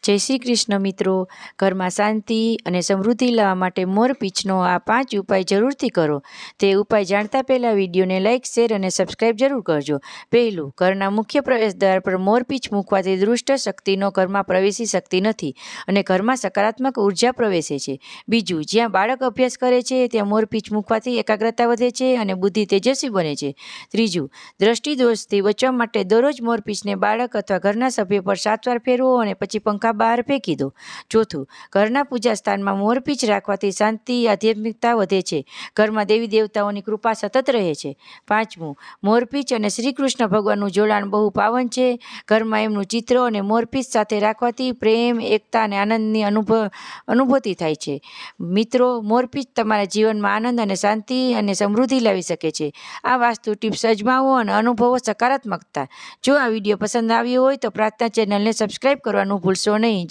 જય શ્રી કૃષ્ણ મિત્રો, ઘરમાં શાંતિ અને સમૃદ્ધિ લાવવા માટે મોરપીંછનો આ 5 ઉપાય જરૂરથી કરો. તે ઉપાય જાણતા પહેલાં વિડીયોને લાઇક, શેર અને સબસ્ક્રાઇબ જરૂર કરજો. પહેલું, ઘરના મુખ્ય પ્રવેશદ્વાર પર મોરપીંછ મૂકવાથી દુષ્ટ શક્તિનો ઘરમાં પ્રવેશી શકતી નથી અને ઘરમાં સકારાત્મક ઉર્જા પ્રવેશે છે. બીજું, જ્યાં બાળક અભ્યાસ કરે છે ત્યાં મોરપીંછ મૂકવાથી એકાગ્રતા વધે છે અને બુદ્ધિ તેજસ્વી બને છે. ત્રીજું, દ્રષ્ટિદોષથી બચવા માટે દરરોજ મોરપીંછને બાળક અથવા ઘરના સભ્ય પર 7 વાર ફેરવો અને પછી પંખા બહાર ફેંકી દો. ચોથું, ઘરના પૂજા સ્થાનમાં મોરપીંછ રાખવાથી શાંતિ, આધ્યાત્મિકતા વધે છે. ઘરમાં દેવી દેવતાઓની કૃપા સતત રહે છે. પાંચમું, મોરપીંછ અને શ્રી કૃષ્ણ ભગવાનનું જોડાણ બહુ પાવન છે. ઘરમાં એમનું ચિત્ર અને મોરપીંછ સાથે રાખવાથી પ્રેમ, એકતા અને આનંદની અનુભૂતિ થાય છે. મિત્રો, મોરપીંછ તમારા જીવનમાં આનંદ અને શાંતિ અને સમૃદ્ધિ લાવી શકે છે. આ વાસ્તુ ટિપ્સ અજમાવો અને અનુભવો સકારાત્મકતા. જો આ વિડીયો પસંદ આવ્યો હોય તો પ્રાર્થના ચેનલને સબસ્ક્રાઇબ કરવાનું ભૂલશો નહીં.